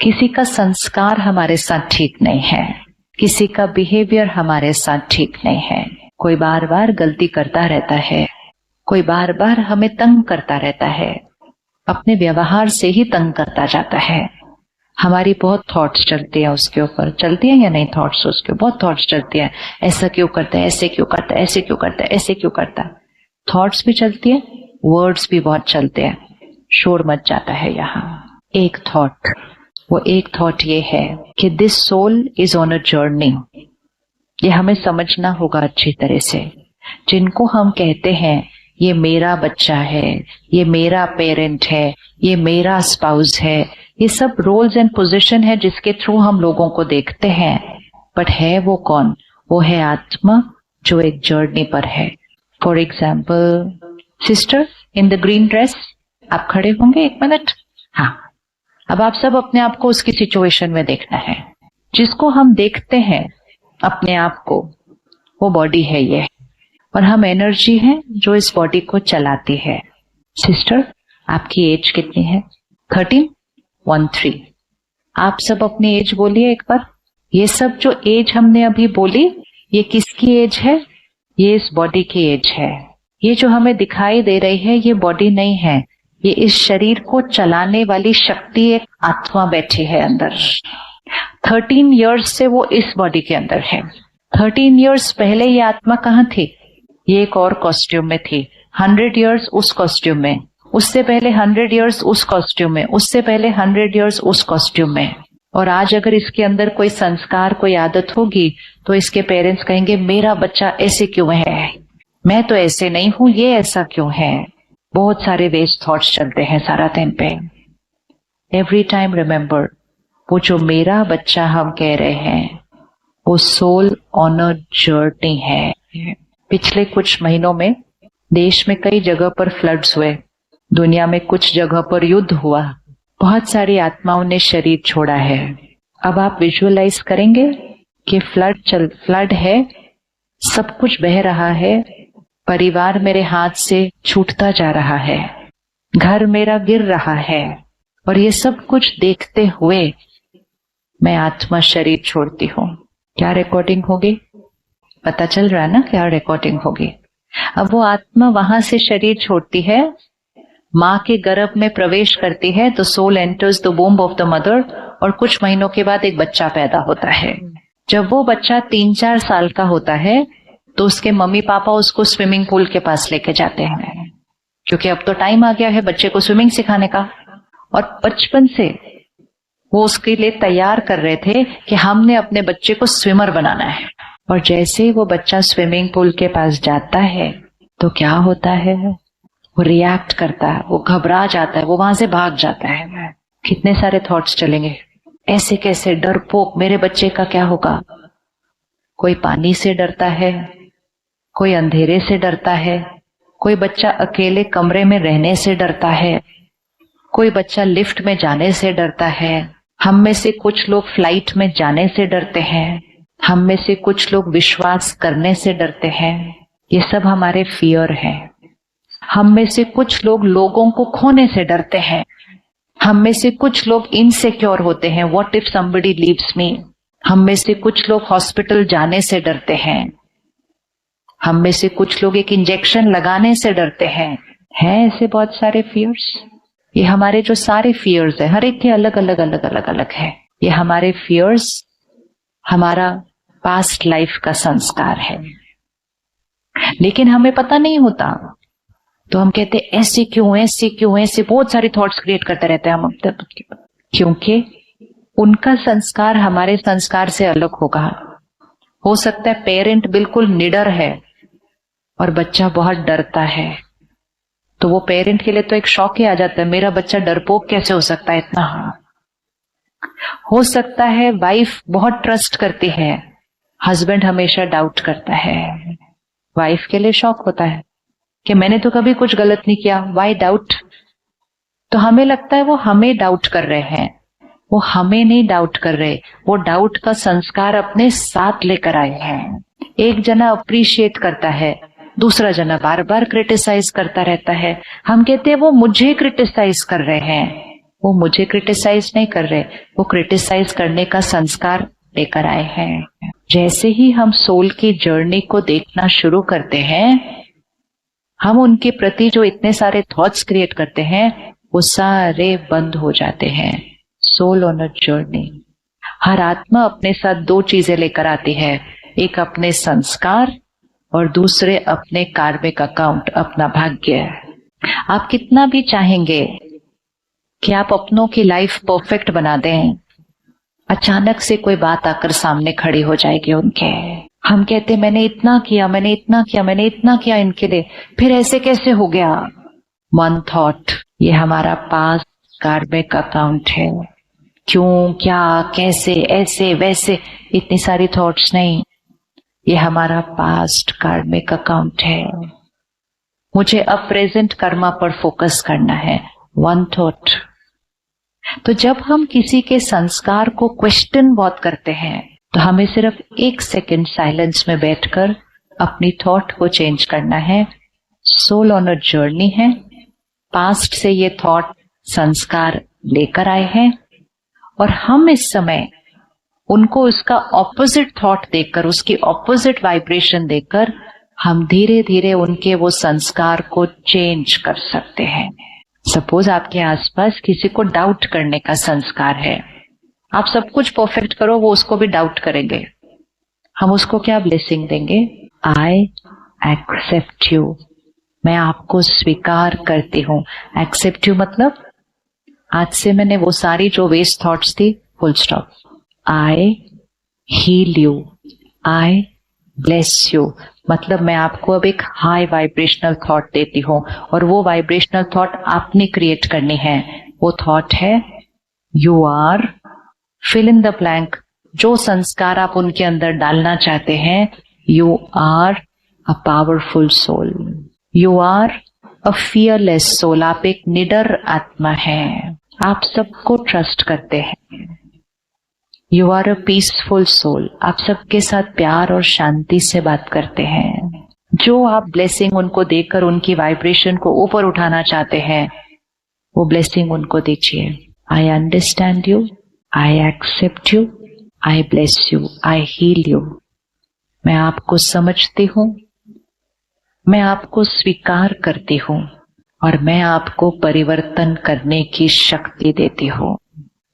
किसी का संस्कार हमारे साथ ठीक नहीं है, किसी का बिहेवियर हमारे साथ ठीक नहीं है। कोई बार बार गलती करता रहता है, कोई बार बार हमें तंग करता रहता है, अपने व्यवहार से ही तंग करता जाता है। हमारी बहुत थॉट्स चलती है उसके ऊपर, चलती है या नहीं थॉट्स उसके, बहुत थॉट्स चलती है। ऐसा क्यों करता है, ऐसे क्यों करता है, ऐसे क्यों करता है, ऐसे क्यों करता है। थॉट्स भी चलती है, वर्ड्स भी बहुत चलते हैं। शोर मच जाता है यहाँ। एक थॉट, वो एक थॉट ये है कि this soul is on a journey. ये हमें समझना होगा अच्छी तरह से। जिनको हम कहते हैं ये मेरा बच्चा है, ये मेरा पेरेंट है, ये मेरा स्पाउस है, ये सब रोल्स एंड पोजीशन है जिसके थ्रू हम लोगों को देखते हैं। बट है वो कौन? वो है आत्मा जो एक जर्नी पर है। For example, sister in the green dress, आप खड़े होंगे एक मिनट। हाँ, अब आप सब अपने आप को उसकी सिचुएशन में देखना है। जिसको हम देखते हैं अपने आप को, वो बॉडी है ये, और हम एनर्जी हैं जो इस बॉडी को चलाती है। सिस्टर, आपकी एज कितनी है? 13? आप सब अपनी एज बोलिए एक बार। ये सब जो एज हमने अभी बोली, ये किसकी एज है? ये इस बॉडी की एज है। ये जो हमें दिखाई दे रही है ये बॉडी नहीं है, ये इस शरीर को चलाने वाली शक्ति, एक आत्मा बैठी है अंदर। 13 इयर्स से वो इस बॉडी के अंदर है। 13 इयर्स पहले ये आत्मा कहाँ थी? ये एक और कॉस्ट्यूम में थी। 100 इयर्स उस कॉस्ट्यूम में, उससे पहले 100 इयर्स उस कॉस्ट्यूम में, उससे पहले 100 इयर्स उस कॉस्ट्यूम में। और आज अगर इसके अंदर कोई संस्कार, कोई आदत होगी तो इसके पेरेंट्स कहेंगे मेरा बच्चा ऐसे क्यों है, मैं तो ऐसे नहीं हूं, ये ऐसा क्यों है। बहुत सारे वेस्ट थॉट्स चलते हैं सारा दिन पे। एवरी टाइम रिमेम्बर, वो जो मेरा बच्चा हम कह रहे हैं वो सोल ऑन अ जर्नी है। पिछले कुछ महीनों में देश में कई जगह पर फ्लड्स हुए, दुनिया में कुछ जगह पर युद्ध हुआ, बहुत सारी आत्माओं ने शरीर छोड़ा है। अब आप विजुअलाइज करेंगे कि फ्लड है, सब कुछ बह रहा है, परिवार मेरे हाथ से छूटता जा रहा है, घर मेरा गिर रहा है, और ये सब कुछ देखते हुए मैं आत्मा शरीर छोड़ती हूँ। क्या रिकॉर्डिंग होगी? पता चल रहा है ना क्या रिकॉर्डिंग होगी। अब वो आत्मा वहां से शरीर छोड़ती है, माँ के गर्भ में प्रवेश करती है, तो soul enters the womb of the mother, और कुछ महीनों के बाद एक बच्चा पैदा होता है। जब वो बच्चा 3-4 साल का होता है तो उसके मम्मी पापा उसको स्विमिंग पूल के पास लेके जाते हैं, क्योंकि अब तो टाइम आ गया है बच्चे को स्विमिंग सिखाने का। और बचपन से वो उसके लिए तैयार कर रहे थे कि हमने अपने बच्चे को स्विमर बनाना है। और जैसे ही वो बच्चा स्विमिंग पूल के पास जाता है तो क्या होता है? वो रिएक्ट करता है, वो घबरा जाता है, वो वहां से भाग जाता है। कितने सारे थॉट्स चलेंगे, ऐसे कैसे, डरपोक, मेरे बच्चे का क्या होगा। कोई पानी से डरता है, कोई अंधेरे से डरता है, कोई बच्चा अकेले कमरे में रहने से डरता है, कोई बच्चा लिफ्ट में जाने से डरता है। हम में से कुछ लोग फ्लाइट में जाने से डरते हैं, हम में से कुछ लोग विश्वास करने से डरते हैं। ये सब हमारे फियर हैं। हम में से कुछ लोग लोगों को खोने से डरते हैं, हम में से कुछ लोग इनसिक्योर होते हैं, व्हाट इफ समबडी लीव्स मी। हम में से कुछ लोग हॉस्पिटल जाने से डरते हैं, हम में से कुछ लोग एक इंजेक्शन लगाने से डरते हैं। ऐसे बहुत सारे फियर्स। ये हमारे जो सारे फियर्स है, हर एक के अलग अलग अलग अलग अलग है। ये हमारे फियर्स हमारा पास्ट लाइफ का संस्कार है, लेकिन हमें पता नहीं होता। तो हम कहते ऐसे क्यों, ऐसे क्यों, ऐसे बहुत सारे थॉट्स क्रिएट करते रहते हैं हम, क्योंकि उनका संस्कार हमारे संस्कार से अलग होगा। हो सकता है पेरेंट बिल्कुल निडर है और बच्चा बहुत डरता है, तो वो पेरेंट के लिए तो एक शॉक ही आ जाता है, मेरा बच्चा डरपोक कैसे हो सकता है इतना। हो सकता है वाइफ बहुत ट्रस्ट करती है, हस्बैंड हमेशा डाउट करता है। वाइफ के लिए शॉक होता है कि मैंने तो कभी कुछ गलत नहीं किया, वाई डाउट। तो हमें लगता है वो हमें डाउट कर रहे हैं, वो हमें नहीं डाउट कर रहे, वो डाउट का संस्कार अपने साथ लेकर आए हैं। एक जना अप्रिशिएट करता है, दूसरा जना बार बार क्रिटिसाइज करता रहता है। हम कहते हैं वो मुझे क्रिटिसाइज कर रहे हैं, वो मुझे क्रिटिसाइज नहीं कर रहे, वो क्रिटिसाइज करने का संस्कार लेकर आए हैं। जैसे ही हम सोल की जर्नी को देखना शुरू करते हैं, हम उनके प्रति जो इतने सारे थॉट्स क्रिएट करते हैं वो सारे बंद हो जाते हैं। Soul on a journey. हर आत्मा अपने साथ दो चीजें लेकर आती है, एक अपने संस्कार और दूसरे अपने कार्मिक अकाउंट, अपना भाग्य। आप कितना भी चाहेंगे कि आप अपनों की लाइफ परफेक्ट बना दें, अचानक से कोई बात आकर सामने खड़ी हो जाएगी उनके। हम कहते मैंने इतना किया, मैंने इतना किया, मैंने इतना किया इनके लिए, फिर ऐसे कैसे हो गया? वन थॉट, ये हमारा पास्ट कार्मिक अकाउंट है। क्यों, क्या, कैसे, ऐसे वैसे, इतनी सारी थॉट्स नहीं, ये हमारा पास्ट कार्मिक अकाउंट है। मुझे अब प्रेजेंट कर्मा पर फोकस करना है। One thought. तो जब हम किसी के संस्कार को क्वेश्चन बहुत करते हैं तो हमें सिर्फ 1 सेकेंड साइलेंस में बैठकर अपनी थॉट को चेंज करना है। सोल ऑन अ जर्नी है, पास्ट से ये थॉट संस्कार लेकर आए हैं और हम इस समय उनको उसका ऑपोजिट थॉट देकर, उसकी ऑपोजिट वाइब्रेशन देकर हम धीरे धीरे उनके वो संस्कार को चेंज कर सकते हैं। सपोज आपके आसपास किसी को डाउट करने का संस्कार है, आप सब कुछ परफेक्ट करो, वो उसको भी डाउट करेंगे। हम उसको क्या ब्लेसिंग देंगे? आई एक्सेप्ट यू, मैं आपको स्वीकार करती हूँ। एक्सेप्ट यू मतलब आज से मैंने वो सारी जो वेस्ट थॉट्स थी, full stop. I heal you, I bless you मतलब मैं आपको अब एक हाई वाइब्रेशनल थॉट देती हूँ और वो वाइब्रेशनल थॉट आपने क्रिएट करनी है। वो थॉट है you are, fill in the blank, जो संस्कार आप उनके अंदर डालना चाहते हैं। You are a powerful soul, you are a fearless soul, आप एक निडर आत्मा है, आप सबको ट्रस्ट करते हैं। You are a peaceful soul, आप सबके साथ प्यार और शांति से बात करते हैं। जो आप ब्लेसिंग उनको देकर उनकी वाइब्रेशन को ऊपर उठाना चाहते हैं, वो ब्लेसिंग उनको दीजिए। I understand you, I accept you, I bless you, I heal you. मैं आपको समझती हूँ, मैं आपको स्वीकार करती हूँ और मैं आपको परिवर्तन करने की शक्ति देती हूँ।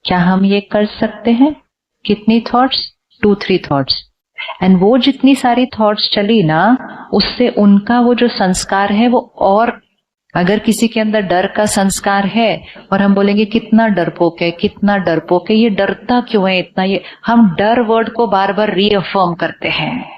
क्या हम ये कर सकते हैं? कितनी थॉट्स? 2-3 थॉट्स। एंड वो जितनी सारी थॉट्स चली ना, उससे उनका वो जो संस्कार है वो, और अगर किसी के अंदर डर का संस्कार है और हम बोलेंगे कितना डरपोक है, कितना डरपोक है, ये डरता क्यों है इतना, ये हम डर वर्ड को बार बार रीअफर्म करते हैं।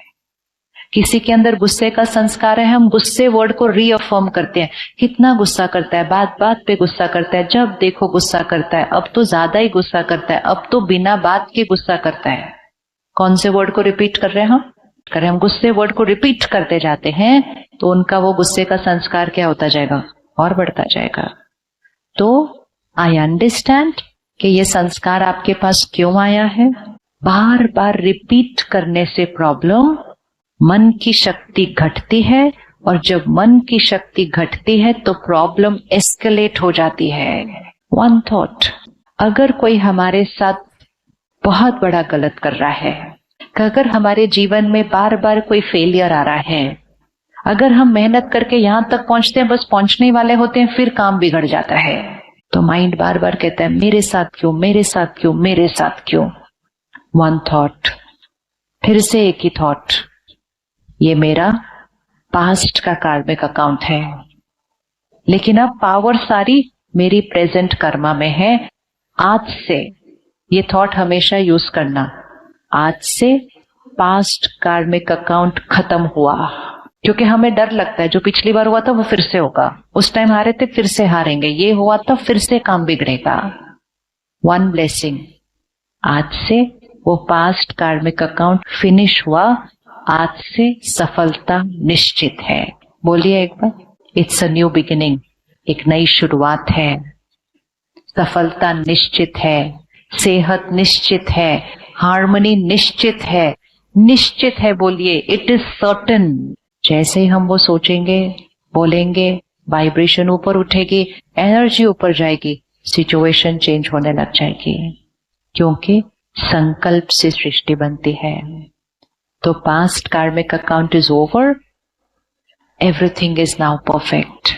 किसी के अंदर गुस्से का संस्कार है, हम गुस्से वर्ड को रीअफर्म करते हैं। कितना गुस्सा करता है, बात बात पे गुस्सा करता है, जब देखो गुस्सा करता है, अब तो ज्यादा ही गुस्सा करता है, अब तो बिना बात के गुस्सा करता है। कौन से वर्ड को रिपीट कर रहे हैं हम गुस्से वर्ड को रिपीट करते जाते हैं तो उनका वो गुस्से का संस्कार क्या होता जाएगा? और बढ़ता जाएगा। तो आई अंडरस्टैंड कि ये संस्कार आपके पास क्यों आया है। बार बार रिपीट करने से प्रॉब्लम, मन की शक्ति घटती है और जब मन की शक्ति घटती है तो प्रॉब्लम एस्केलेट हो जाती है। वन थॉट, अगर कोई हमारे साथ बहुत बड़ा गलत कर रहा है, अगर हमारे जीवन में बार बार कोई फेलियर आ रहा है, अगर हम मेहनत करके यहां तक पहुंचते हैं, बस पहुंचने ही वाले होते हैं, फिर काम बिगड़ जाता है, तो माइंड बार बार कहता है मेरे साथ क्यों, मेरे साथ क्यों, मेरे साथ क्यों। वन थॉट, फिर से एक ही थॉट, ये मेरा पास्ट का कार्मिक अकाउंट है, लेकिन अब पावर सारी मेरी प्रेजेंट कर्मा में है। आज से ये थॉट हमेशा यूज करना, आज से पास्ट कार्मिक अकाउंट खत्म हुआ। क्योंकि हमें डर लगता है जो पिछली बार हुआ था वो फिर से होगा, उस टाइम हारे थे फिर से हारेंगे, ये हुआ था फिर से काम बिगड़ेगा। वन ब्लेसिंग, आज से वो पास्ट कार्मिक अकाउंट फिनिश हुआ, आज से सफलता निश्चित है। बोलिए एक बार, इट्स अ न्यू बिगिनिंग, एक नई शुरुआत है। सफलता निश्चित है, सेहत निश्चित है, हार्मनी निश्चित है, निश्चित है। बोलिए इट इज सर्टेन। जैसे ही हम वो सोचेंगे, बोलेंगे, वाइब्रेशन ऊपर उठेगी, एनर्जी ऊपर जाएगी, सिचुएशन चेंज होने लग जाएगी, क्योंकि संकल्प से सृष्टि बनती है। तो पास्ट कार्मिक account is over, everything is now perfect.